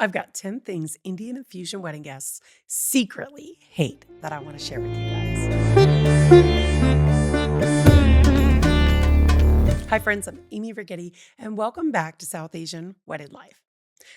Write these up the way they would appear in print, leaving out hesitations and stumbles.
I've got 10 things Indian and fusion wedding guests secretly hate that I want to share with you guys. Hi, friends. I'm Amy Regeti, and welcome back to South Asian Wedded Life.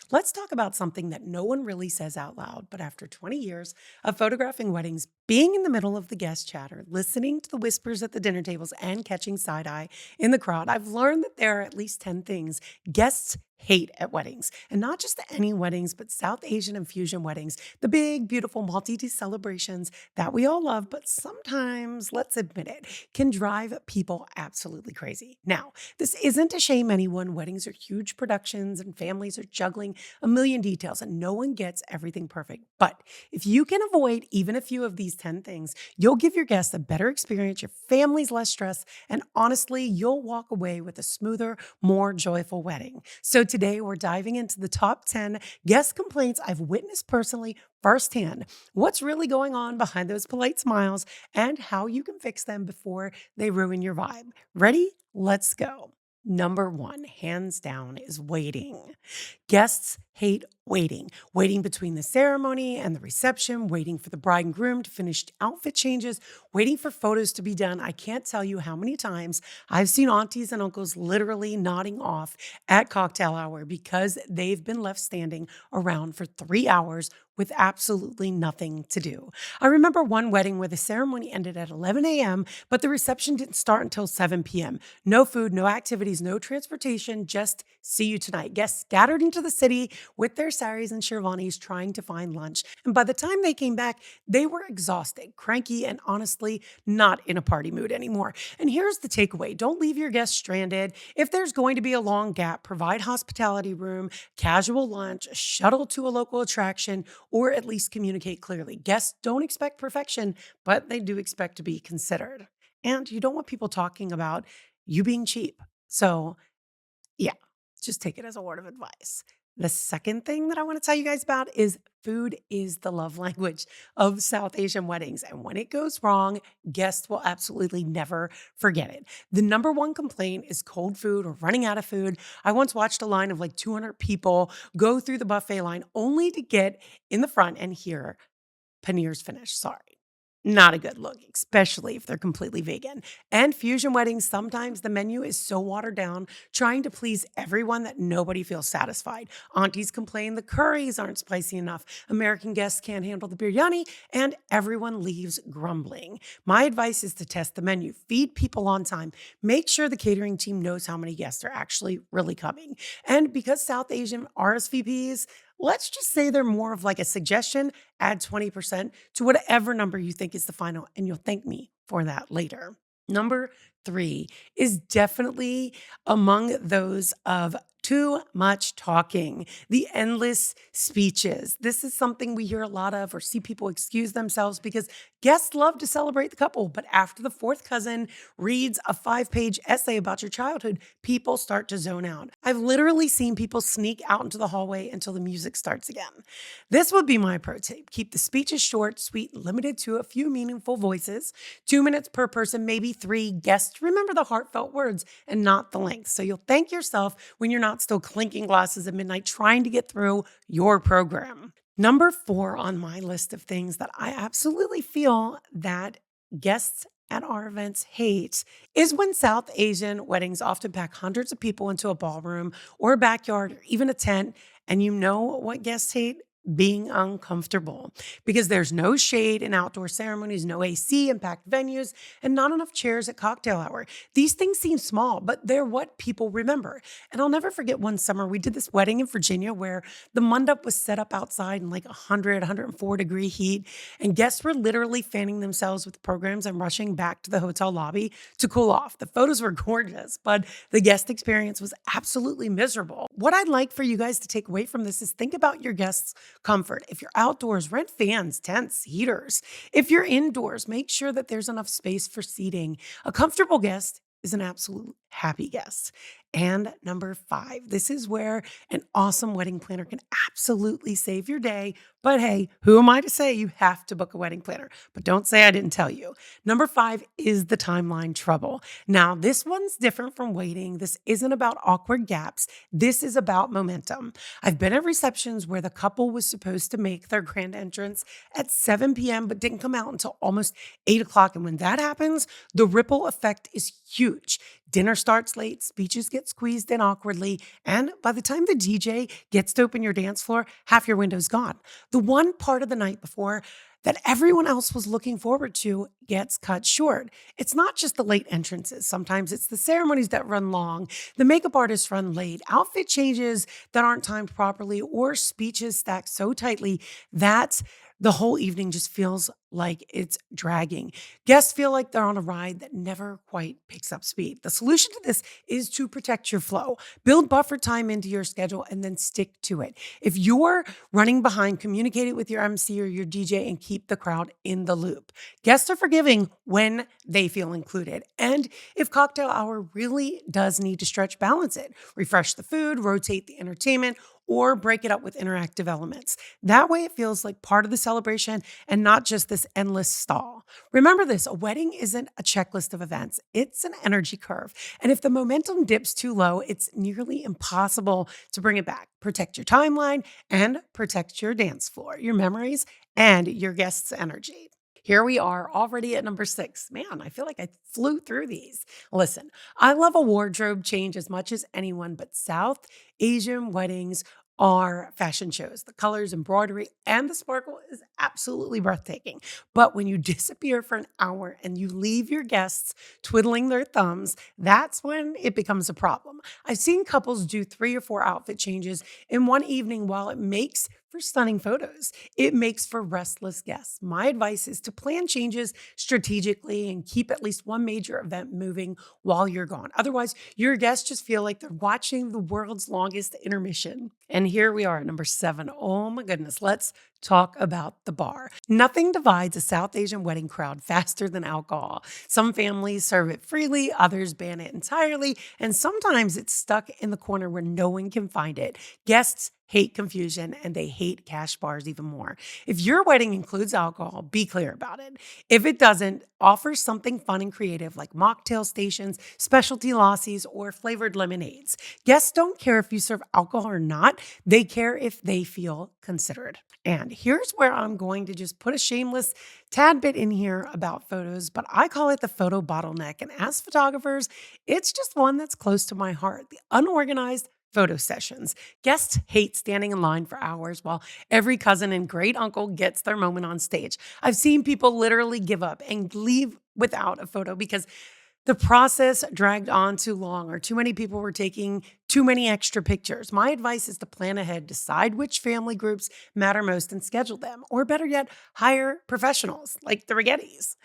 Let's talk about something that no one really says out loud, but after 20 years of photographing weddings, being in the middle of the guest chatter, listening to the whispers at the dinner tables, and catching side eye in the crowd, I've learned that there are at least 10 things guests hate at weddings. And not just any weddings, but South Asian and fusion weddings, the big, beautiful multi-day celebrations that we all love, but sometimes, let's admit it, can drive people absolutely crazy. Now, this isn't to shame anyone. Weddings are huge productions and families are juggling a million details and no one gets everything perfect. But if you can avoid even a few of these 10 things, you'll give your guests a better experience, your family's less stressed, and honestly, you'll walk away with a smoother, more joyful wedding. So today we're diving into the top 10 guest complaints I've witnessed personally firsthand, what's really going on behind those polite smiles, and how you can fix them before they ruin your vibe. Ready? Let's go. Number one, hands down, is waiting. Guests hate waiting. Waiting between the ceremony and the reception, waiting for the bride and groom to finish outfit changes, waiting for photos to be done. I can't tell you how many times I've seen aunties and uncles literally nodding off at cocktail hour because they've been left standing around for 3 hours with absolutely nothing to do. I remember one wedding where the ceremony ended at 11 a.m., but the reception didn't start until 7 p.m. No food, no activities, no transportation, just see you tonight. Guests scattered into the city with their saris and sherwanis trying to find lunch. And by the time they came back, they were exhausted, cranky, and honestly not in a party mood anymore. And here's the takeaway. Don't leave your guests stranded. If there's going to be a long gap, provide hospitality room, casual lunch, a shuttle to a local attraction, or at least communicate clearly. Guests don't expect perfection, but they do expect to be considered. And you don't want people talking about you being cheap. So, yeah, just take it as a word of advice. The second thing that I want to tell you guys about is food is the love language of South Asian weddings. And when it goes wrong, guests will absolutely never forget it. The number one complaint is cold food or running out of food. I once watched a line of like 200 people go through the buffet line only to get in the front and hear paneer's finished. Sorry. Not a good look, especially if they're completely vegan. And fusion weddings, sometimes the menu is so watered down, trying to please everyone that nobody feels satisfied. Aunties complain the curries aren't spicy enough, American guests can't handle the biryani, and everyone leaves grumbling. My advice is to test the menu, feed people on time, make sure the catering team knows how many guests are actually really coming. And because South Asian RSVPs, let's just say they're more of like a suggestion, add 20% to whatever number you think is the final, and you'll thank me for that later. Number three is definitely among those of too much talking, the endless speeches. This is something we hear a lot of or see people excuse themselves because guests love to celebrate the couple. But after the fourth cousin reads a 5-page essay about your childhood, people start to zone out. I've literally seen people sneak out into the hallway until the music starts again. This would be my pro tip. Keep the speeches short, sweet, limited to a few meaningful voices, 2 minutes per person, maybe 3 guests. Remember the heartfelt words and not the length. So you'll thank yourself when you're not still clinking glasses at midnight trying to get through your program. Number 4 on my list of things that I absolutely feel that guests at our events hate is when South Asian weddings often pack hundreds of people into a ballroom or a backyard or even a tent. And you know what guests hate? Being uncomfortable because there's no shade in outdoor ceremonies, no AC in packed venues, and not enough chairs at cocktail hour. These things seem small, but they're what people remember. And I'll never forget one summer we did this wedding in Virginia where the mandap was set up outside in like 104-degree heat, and guests were literally fanning themselves with programs and rushing back to the hotel lobby to cool off. The photos were gorgeous, but the guest experience was absolutely miserable. What I'd like for you guys to take away from this is think about your guests' comfort. If you're outdoors, rent fans, tents, heaters. If you're indoors, make sure that there's enough space for seating. A comfortable guest is an absolute happy guest. And number five, this is where an awesome wedding planner can absolutely save your day. But hey, who am I to say you have to book a wedding planner? But don't say I didn't tell you. Number five is the timeline trouble. Now, this one's different from waiting. This isn't about awkward gaps. This is about momentum. I've been at receptions where the couple was supposed to make their grand entrance at 7 p.m., but didn't come out until almost 8 o'clock. And when that happens, the ripple effect is huge. Dinner starts late, speeches get squeezed in awkwardly, and by the time the DJ gets to open your dance floor, half your window's gone. The one part of the night before that everyone else was looking forward to gets cut short. It's not just the late entrances. Sometimes it's the ceremonies that run long, the makeup artists run late, outfit changes that aren't timed properly, or speeches stacked so tightly that the whole evening just feels like it's dragging. Guests feel like they're on a ride that never quite picks up speed. The solution to this is to protect your flow, build buffer time into your schedule, and then stick to it. If you're running behind, communicate it with your MC or your DJ and keep the crowd in the loop. Guests are forgiving when they feel included. And if cocktail hour really does need to stretch, balance it. Refresh the food, rotate the entertainment, or break it up with interactive elements. That way it feels like part of the celebration and not just this endless stall. Remember this, a wedding isn't a checklist of events. It's an energy curve. And if the momentum dips too low, it's nearly impossible to bring it back. Protect your timeline and protect your dance floor, your memories, and your guests' energy. Here we are already at number six. Man, I feel like I flew through these. Listen, I love a wardrobe change as much as anyone, but South Asian weddings are fashion shows. The colors, embroidery, and the sparkle is absolutely breathtaking. But when you disappear for an hour and you leave your guests twiddling their thumbs, that's when it becomes a problem. I've seen couples do 3 or 4 outfit changes in one evening. While it makes for stunning photos, it makes for restless guests. My advice is to plan changes strategically and keep at least one major event moving while you're gone. Otherwise, your guests just feel like they're watching the world's longest intermission. And here we are at number seven. Oh my goodness, let's talk about the bar. Nothing divides a South Asian wedding crowd faster than alcohol. Some families serve it freely, others ban it entirely, and sometimes it's stuck in the corner where no one can find it. Guests hate confusion and they hate cash bars even more. If your wedding includes alcohol, be clear about it. If it doesn't, offer something fun and creative like mocktail stations, specialty lassies, or flavored lemonades. Guests don't care if you serve alcohol or not. They care if they feel considered. And here's where I'm going to just put a shameless tad bit in here about photos, but I call it the photo bottleneck. And as photographers, it's just one that's close to my heart. The unorganized photo sessions. Guests hate standing in line for hours while every cousin and great uncle gets their moment on stage. I've seen people literally give up and leave without a photo because the process dragged on too long or too many people were taking too many extra pictures. My advice is to plan ahead, decide which family groups matter most and schedule them. Or better yet, hire professionals like the Regetis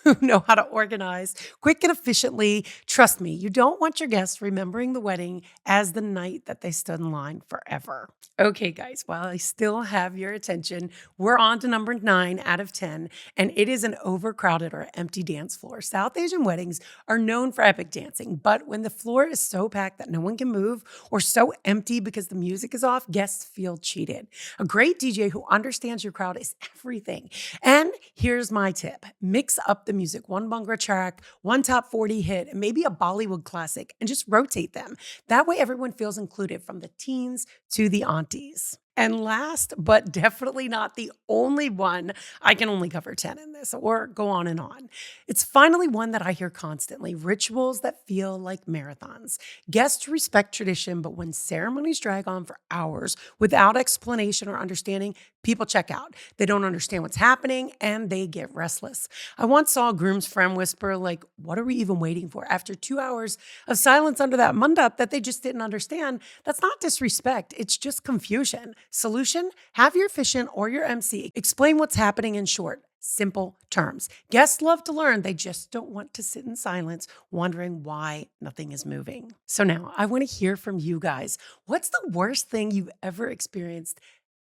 who know how to organize quick and efficiently. Trust me, you don't want your guests remembering the wedding as the night that they stood in line forever. Okay, guys, while I still have your attention, we're on to number 9 out of 10, and it is an overcrowded or empty dance floor. South Asian weddings are known for epic dancing, but when the floor is so packed that no one can move or so empty because the music is off, guests feel cheated. A great DJ who understands your crowd is everything. And here's my tip. Mix up the music. One Bhangra track, one top 40 hit, and maybe a Bollywood classic, and just rotate them. That way everyone feels included from the teens to the aunties. And last, but definitely not the only one, I can only cover 10 in this or go on and on. It's finally one that I hear constantly, rituals that feel like marathons. Guests respect tradition, but when ceremonies drag on for hours without explanation or understanding, people check out. They don't understand what's happening and they get restless. I once saw a groom's friend whisper, like, what are we even waiting for? After 2 hours of silence under that mandap that they just didn't understand. That's not disrespect. It's just confusion. Solution, have your officiant or your MC explain what's happening in short, simple terms. Guests love to learn. They just don't want to sit in silence wondering why nothing is moving. So now I want to hear from you guys. What's the worst thing you've ever experienced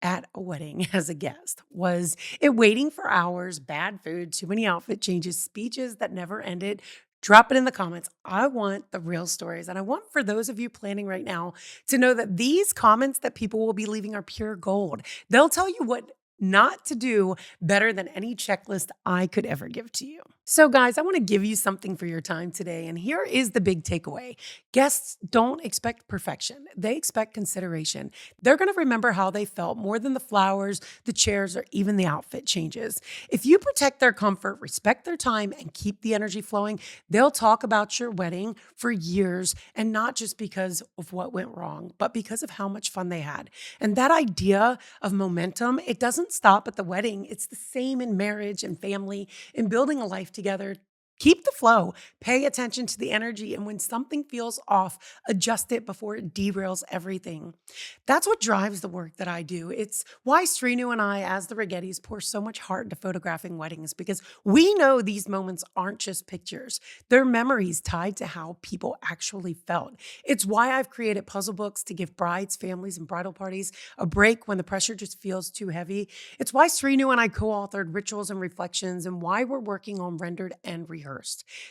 at a wedding as a guest? Was it waiting for hours, bad food, too many outfit changes, speeches that never ended, Drop it in the comments. I want the real stories. And I want for those of you planning right now to know that these comments that people will be leaving are pure gold. They'll tell you what not to do better than any checklist I could ever give to you. So, guys, I want to give you something for your time today. And here is the big takeaway: guests don't expect perfection, they expect consideration. They're going to remember how they felt more than the flowers, the chairs, or even the outfit changes. If you protect their comfort, respect their time, and keep the energy flowing, they'll talk about your wedding for years, and not just because of what went wrong, but because of how much fun they had. And that idea of momentum, it doesn't stop at the wedding. It's the same in marriage and family, in building a life together. Keep the flow, pay attention to the energy, and when something feels off, adjust it before it derails everything. That's what drives the work that I do. It's why Srinu and I, as the Rigettis, pour so much heart into photographing weddings, because we know these moments aren't just pictures. They're memories tied to how people actually felt. It's why I've created puzzle books to give brides, families, and bridal parties a break when the pressure just feels too heavy. It's why Srinu and I co-authored Rituals and Reflections, and why we're working on Rendered and Rehearsed.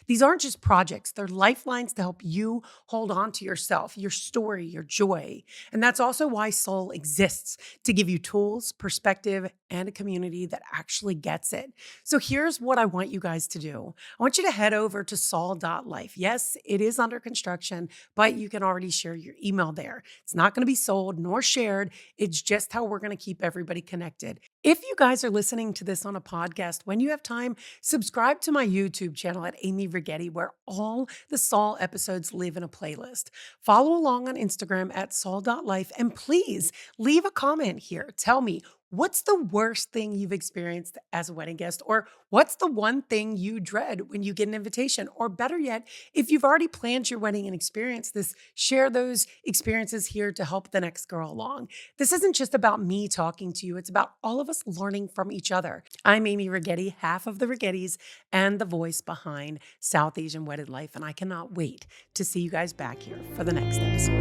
These aren't just projects, they're lifelines to help you hold on to yourself, your story, your joy. And that's also why SAWL exists, to give you tools, perspective, and a community that actually gets it. So here's what I want you guys to do. I want you to head over to SAWL.life. Yes, it is under construction, but you can already share your email there. It's not going to be sold nor shared. It's just how we're going to keep everybody connected. If you guys are listening to this on a podcast, when you have time, subscribe to my YouTube channel at Amy Regeti, where all the SAWL episodes live in a playlist. Follow along on Instagram at SAWL.life, and please leave a comment here. Tell me, what's the worst thing you've experienced as a wedding guest? Or what's the one thing you dread when you get an invitation? Or better yet, if you've already planned your wedding and experienced this, share those experiences here to help the next girl along. This isn't just about me talking to you. It's about all of us learning from each other. I'm Amy Regeti, half of the Rigettis and the voice behind South Asian Wedded Life. And I cannot wait to see you guys back here for the next episode.